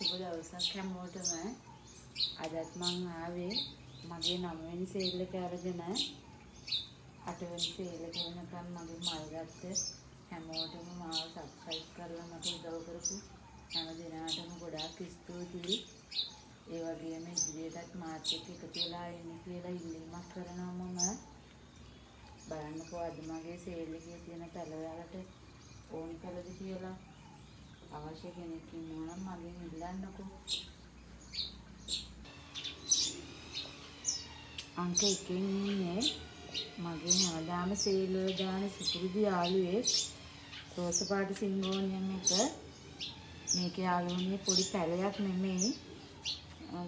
සුබ දවසක් හැමෝටම. අදත් මං ආවේ මගේ 9 වෙනි සේල් එක අරගෙන 8 වෙනි සේල් එක වෙනකන් මගේ මල් ගත්ත හැමෝටම මාව සබ්ස්ක්‍රයිබ් කරලා මට උදව් කරපු හැම දෙනාටම ගොඩාක් ස්තුතියි. ඒ වගේම ඉදිරියටත් මාත් එක්ක එකතු වෙලා ඉන්න කියලා ඉල්ලීමක් කරනවා මම. බලන්නකෝ අද මගේ සේල් එකේ තියෙන පැල වලට ඕන කරද කියලා. අවශ්‍ය කෙනෙක් ඉන්නවා නම් මගෙන් ඉල්ලන්නකෝ. අංක 1 ඉන්නේ මගේ හැමදාම සේල් වල දාන සුපුරුදු යාළුවෙක් රෝස පාට සිංගෝනියම් එක. මේක යාළුවනේ පොඩි පැලයක් නෙමෙයි.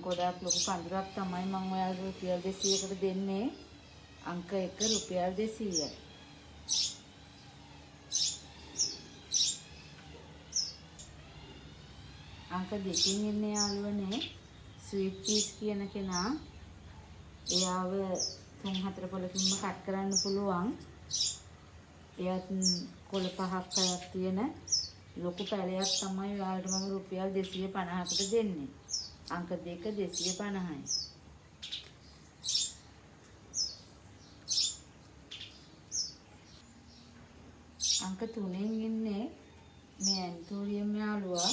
ගොඩාක් ලොකු පඳුරක් තමයි මම ඔයාලට රුපියල් 200කට දෙන්නේ. අංක 1 රුපියල් 200. අංක 2 ඉන්න යාළුවනේ ස්වීට් පීස් කියන කෙනා. එයාව 3-4 පොලකින්ම කට් කරන්න පුළුවන්. එයාත් කොළ 5ක් 6ක් තියෙන ලොකු පැලයක් තමයි ඔයාලට මම රුපියල් 250කට දෙන්නේ. අංක 2 250යි. අංක 3 ඉන්නේ මේ ඇන්තෝරියම් යාළුවා.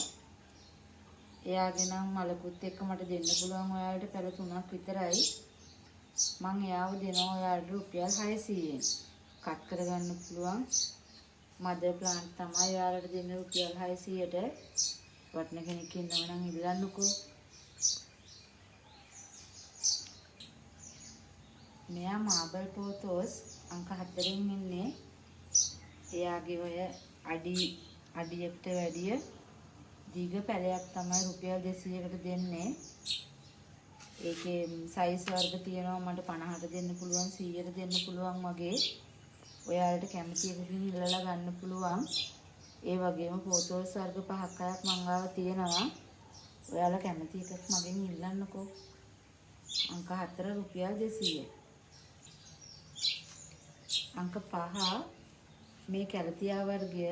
එයාගේ නම් මලකුත් එක්ක මට දෙන්න පුළුවන් ඔයාලට පැල 3ක් විතරයි. මං එයාව දෙනවා ඔයාලට රුපියල් 600ෙන්. කට් කරගන්න පුළුවන් මදර් ප්ලාන්ට් තමයි ඔයාලට දෙන්න රුපියල් 600ට. වටන කෙනෙක් ඉන්නව නම් ඉල්ලන්නකෝ. මෙයා මාබල් පෝතෝස් අංක 4න් ඉන්නේ. එයාගේ ඔය අඩියට වැඩිය දීග පැලයක් තමයි රුපියල් 200කට දෙන්නේ. ඒකේ සයිස් වර්ග තියෙනවා මට 50ට දෙන්න පුළුවන් 100ට දෙන්න පුළුවන් වගේ. ඔයාලට කැමති එකකින් ඉල්ලලා ගන්න පුළුවන්. ඒ වගේම ෆෝටෝස් වර්ග 5ක් 6ක් මං ගාව තියෙනවා. ඔයාලා කැමති එකක් මගෙන් ඉල්ලන්නකෝ. අංක 4 රුපියල් 200. අංක 5 මේ කැලතියා වර්ගය.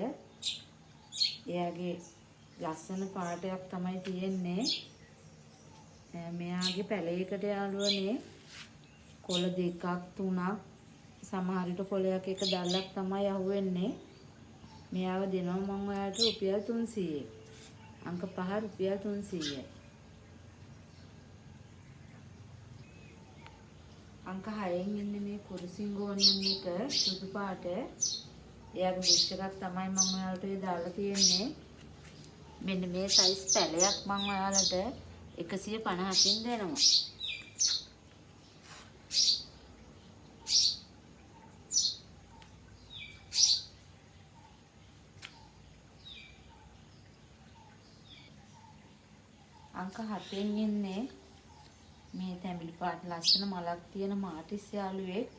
එයාගේ ලස්සන පාටයක් තමයි තියෙන්නේ. මෙයාගේ පැලයකට යාළුවනේ කොළ 2ක් 3ක් සමහර විට කොළයක් එක දැල්ලක් තමයි අහුවෙන්නේ. මෙයාව දෙනවා මම ඔයාලට රුපියල් 300. අංක 5 රුපියල් 300යි. අංක 6න් ඉන්නේ මේ කුරුසිංගෝනියම් එක සුදු පාට. එයාගේ බුෂ් එකක් තමයි මම ඔයාලට දාලා තියෙන්නේ. මෙන්න මේ සයිස් පැලයක් මම ඔයාලට 150කින් දෙනවා. අංක 7න් ඉන්නේ මේ තැඹිලි පාට ලස්සන මලක් තියෙන මාටිස් යාළුවෙක්.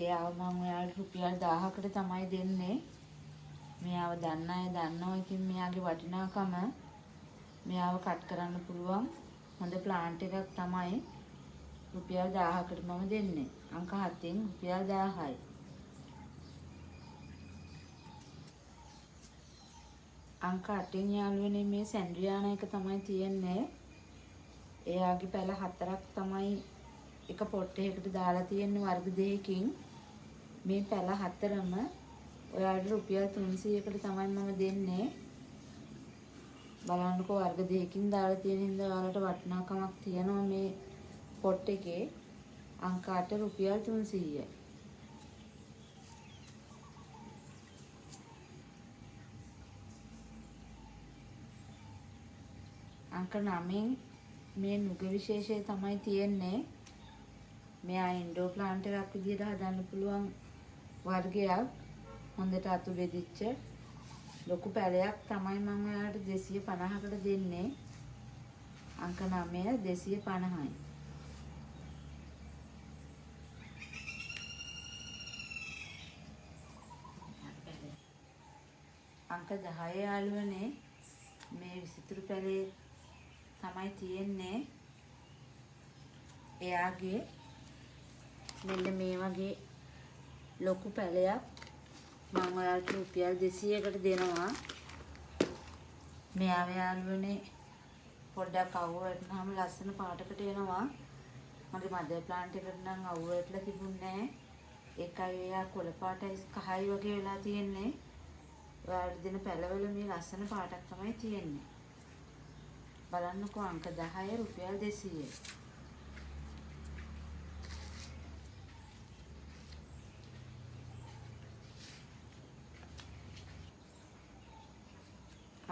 එයාව මම ඔයාලට රුපියල් 1000කට තමයි දෙන්නේ. මෙයාව දන්න අය දන්නවා. ඉතින් මෙයාගේ වටිනාකම මෙයාව කට් කරන්න පුළුවන් හොඳ ප්ලාන්ට් එකක් තමයි රුපියල් 1000කට මම දෙන්නේ. අංක 7න් රුපියල් 1000යි. අංක 8න් යාළුවනේ මේ සැන්ඩ්‍රියානා එක තමයි තියෙන්නේ. එයාගේ පැල 4ක් තමයි එක පොට් එකකට දාලා තියෙන්නේ වර්ග 2කින්. මේ පැල 4ම ඔයාලට රුපියල් 300කට තමයි මම දෙන්නේ. බලන්නකෝ වර්ග 2කින් දාලා තියෙන හින්දා ඔයාලට වටිනාකමක් තියෙනවා මේ පොට් එකේ. අංක 8 රුපියල් 300යි. අංක 9න් මේ නුග විශේෂය තමයි තියෙන්නේ. මෙයා ඉන්ඩෝ ප්ලාන්ට් එකක් විදිහට හදන්න පුළුවන් වර්ගයක්. හොඳට අතු බෙදිච්ච ලොකු පැලයක් තමයි මම ඔයාලට 250කට දෙන්නේ. අංක 9 250යි. අංක 10 යාළුවනේ මේ විසිතුරු පැලේ තමයි තියෙන්නේ. එයාගේ මෙන්න මේ වගේ ලොකු පැලයක් මම ඔයාලට රුපියල් 200කට දෙනවා. මෙයාව යාළුවනේ පොඩ්ඩක් අවුව වැටුනහම ලස්සන පාටකට එනවා. මගේ මදර් ප්ලාන්ට් එකට නම් අවුව වැටලා තිබුණේ නැහැ. ඒකයි එයා කොළ පාටයි කහයි වගේ වෙලා තියෙන්නේ. ඔයාලට දෙන පැලවල මේ ලස්සන පාටක් තමයි තියෙන්නේ. බලන්නකෝ අංක 10 රුපියල් 200යි.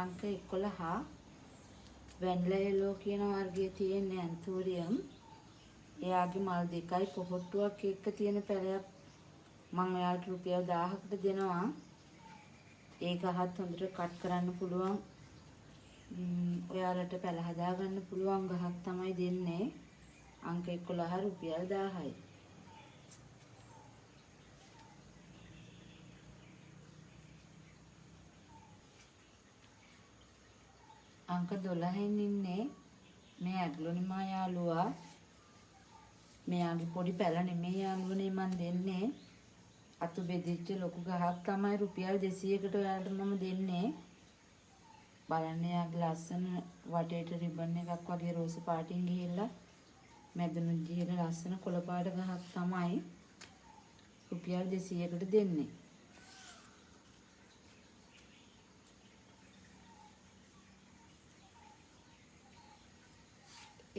අංක 11 වැන්ලා යෙලෝ කියන වර්ගයේ තියෙන ඇන්තෝරියම්. එයාගේ මල් දෙකයි පොහොට්ටුවක් එක්ක තියෙන පැලයක් මම ඔයාලට රුපියල් 1000කට දෙනවා. ඒ ගහත් හොඳට කට් කරන්න පුළුවන්. ඔයාලට පැල හදා ගන්න පුළුවන් ගහක් තමයි දෙන්නේ. අංක 11 රුපියල් 1000යි. අංක 12න් ඉන්නේ මේ ඇග්ලොනිමා යාළුවා. මෙයාගේ පොඩි පැල නෙමෙයි යාළුවනේ මන් දෙන්නේ. අතු බෙදිච්ච ලොකු ගහක් තමයි රුපියල් 200කට ඔයාලට මම දෙන්නේ. බලන්න යාගේ ලස්සන වටේට රිබන් එකක් වගේ රෝස පාටින් ගිහිල්ලා මැදුණු දිහට ලස්සන කොළ පාට ගහක් තමයි රුපියල් 200කට දෙන්නේ.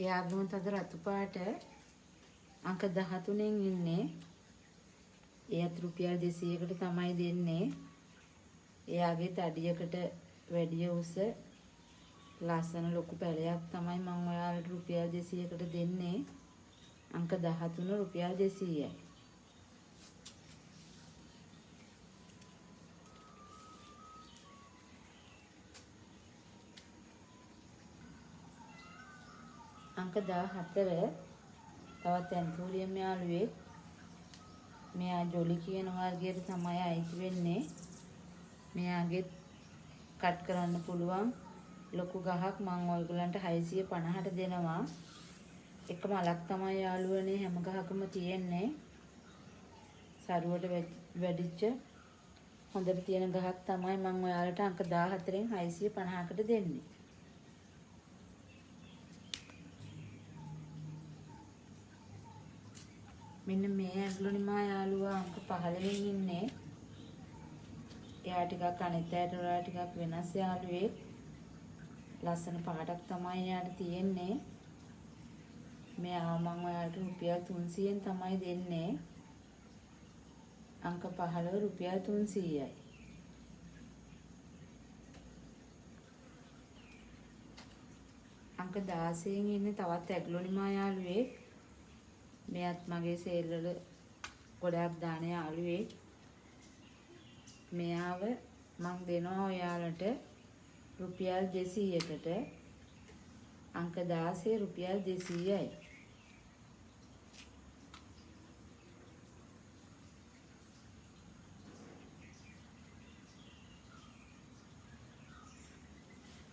එයාගම තද රතු පාට අංක 13න් ඉන්නේ. එයත් රුපියල් 200කට තමයි දෙන්නේ. එයාගේ තඩියකට වැඩිය උස ලස්සන ලොකු පැලයක් තමයි මම ඔයාලට රුපියල් 200කට දෙන්නේ. අංක 13 රුපියල් 200යි. අංක 14 තවත් ඇන්තෝරියම් යාළුවෙක්. මෙයා ජොලි කියන වර්ගයට තමයි අයිති වෙන්නේ. මෙයාගේ කට් කරන්න පුළුවන් ලොකු ගහක් මම ඔයගලන්ට 650ට දෙනවා. එක මලක් තමයි යාළුවනේ හැම ගහකම තියෙන්නේ. සරුවට වැඩිච්ච හොඳට තියෙන ගහක් තමයි මම ඔයාලට අංක 14න් 650කට දෙන්නේ. මෙන්න මේ ඇග්ලොනිමා යාළුවා අංක 15න් ඉන්නේ. එයා ටිකක් අනිත් අයට වඩා ටිකක් වෙනස් යාළුවෙක්. ලස්සන පාටක් තමයි එයාට තියෙන්නේ. මෙයා මම ඔයාලට රුපියල් 300න් තමයි දෙන්නේ. අංක 15 රුපියල් 300යි. අංක 16න් ඉන්නේ තවත් ඇග්ලොනිමා යාළුවෙක්. මෙයාත් මගේ සේල් වල ගොඩක් දාන යාළුවෙක්. මෙයාව මම දෙනවා ඔයාලට රුපියල් 200කට. අංක 16 රුපියල් 200යි.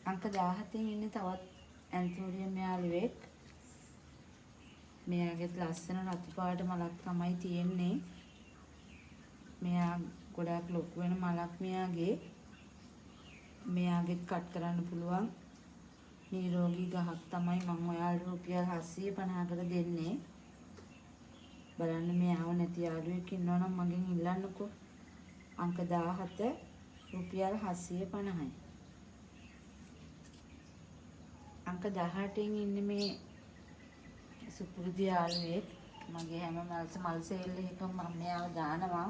අංක 17න් ඉන්නේ තවත් ඇන්තෝරියම් යාළුවෙක්. මෙයාගෙත් ලස්සන රතු පාට මලක් තමයි තියෙන්නේ. මෙයා ගොඩාක් ලොකු වෙන මලක් මෙයාගේ. මෙයාගෙත් කට් කරන්න පුළුවන් නිරෝගී ගහක් තමයි මම ඔයාලට රුපියල් 750කට දෙන්නේ. බලන්න මෙයාව නැති යාළුවෙක් ඉන්නවනම් මගෙන් ඉල්ලන්නකෝ. අංක 17 රුපියල් 750යි. අංක 18න් ඉන්නේ මේ සුපුරුදු යාළුවෙක්. මගේ හැම මල් සේල් එකකම මම මෙයාව දානවා.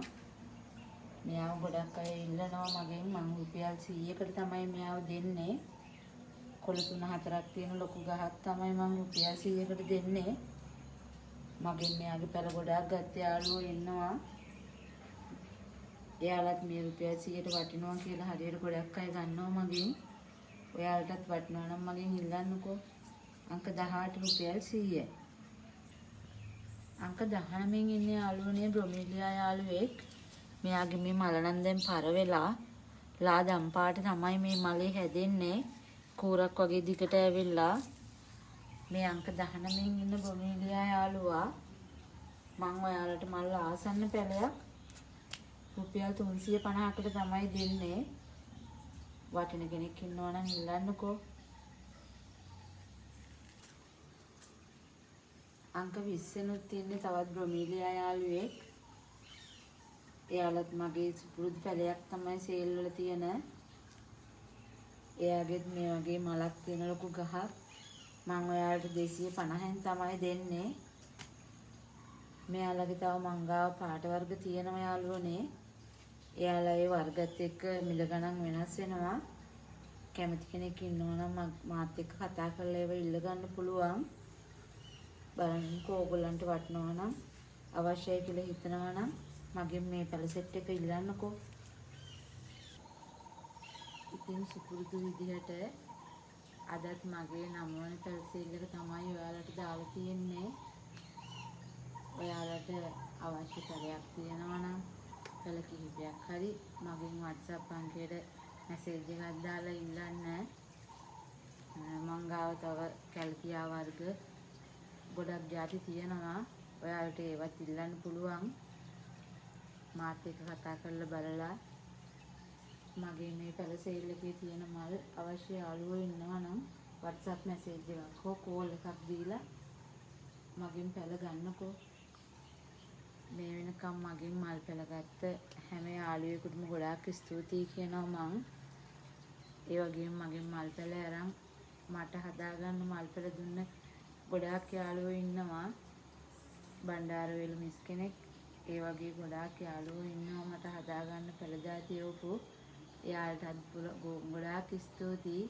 මෙයාව ගොඩක් අය ඉල්ලනවා මගෙන්. මම රුපියල් 100කට තමයි මෙයාව දෙන්නේ. කොළ 3-4ක් තියෙන ලොකු ගහක් තමයි මම රුපියල් 100කට දෙන්නේ. මගෙන් මෙයාගේ පැල ගොඩක් ගත්ත යාළුවෝ ඉන්නවා. එයාලත් මේ රුපියල් 100ට වටිනවා කියලා හරියට ගොඩක් අය ගන්නවා මගෙන්. ඔයාලටත් වටිනවා නම් මගෙන් ඉල්ලන්නකෝ. අංක 18 රුපියල් 100යි. අංක 19න් ඉන්නේ යාළුවනේ බ්‍රොමීලියා යාළුවෙක්. මෙයාගේ මේ මල නම් දැන් පර වෙලා ලාදම් පාට තමයි මේ මලේ හැදෙන්නේ. කූරක් වගේ දිගට ඇවිල්ලා. මේ අංක 19න් ඉන්න බ්‍රොමීලියා යාළුවා මම ඔයාලට මල් ආසන්න පැලයක් රුපියල් 350කට තමයි දෙන්නේ. වටින කෙනෙක් ඉන්නවා නම් ඉල්ලන්නකෝ. අංක 20 තියෙන්නේ තවත් බ්‍රොමීලියා යාළුවෙක්. එයාලත් මගේ පුරුදු පැලයක් තමයි සේල් වල තියෙන. එයාගෙත් මේ වගේ මලක් තියෙන ලොකු ගහක්. මම ඔයාලට 250න් තමයි දෙන්නේ. මෙයාලගේ තව මංගාව පාට වර්ග තියෙනවා යාළුවනේ. එයාලා ඒ වර්ගත් එක්ක මිල ගණන් වෙනස් වෙනවා. කැමති කෙනෙක් ඉන්නවා නම් මාත් එක්ක කතා කරලා ඒව ඉල්ල ගන්න පුළුවන්. බලන්නකෝ ඕගොල්ලන්ට වටනවා නම් අවශ්‍යයි කියලා හිතනවා නම් මගෙන් මේ පැල සෙට් එක ඉල්ලන්නකෝ. ඉතින් සුපුරුදු විදිහට අදත් මගේ 9 වෙනි පැල සේල් එක තමයි ඔයාලට දාලා තියෙන්නේ. ඔයාලට අවශ්‍ය පැලයක් තියෙනවා නම් පැල කිහිපයක් හරි මගෙන් WhatsApp අංකයට මැසේජ් එකක් දාලා ඉල්ලන්න. මං ගාව තව කැල්කියා වර්ග ගොඩක් ಜಾති තියෙනවා. ඔයාලට ඒවත් ඉල්ලන්න පුළුවන්. මාත් එක්ක කතා කරලා බලලා මගේ මේ පැල සේල් එකේ තියෙන මල් අවශ්‍ය යාළුවෝ ඉන්නවා නම් WhatsApp මැසේජ් එකක් හෝ කෝල් එකක් දීලා මගෙන් පැල ගන්නකෝ. මේ වෙනකම් මගෙන් මල් පැල ගත්ත හැම යාළුවෙකුටම ගොඩාක් ස්තුතියි කියනවා මං. ඒ වගේම මගෙන් මල් පැල අරන් මට හදාගන්න මල් පැල දුන්න ගොඩාක් යාළුවෝ ඉන්නවා. බණ්ඩාරවේල මිස් කෙනෙක් ඒ වගේ ගොඩාක් යාළුවෝ ඉන්නවා මට හදාගන්න පැල જાති යවපු. එයාලටත් ගොඩාක් ස්තුතියි.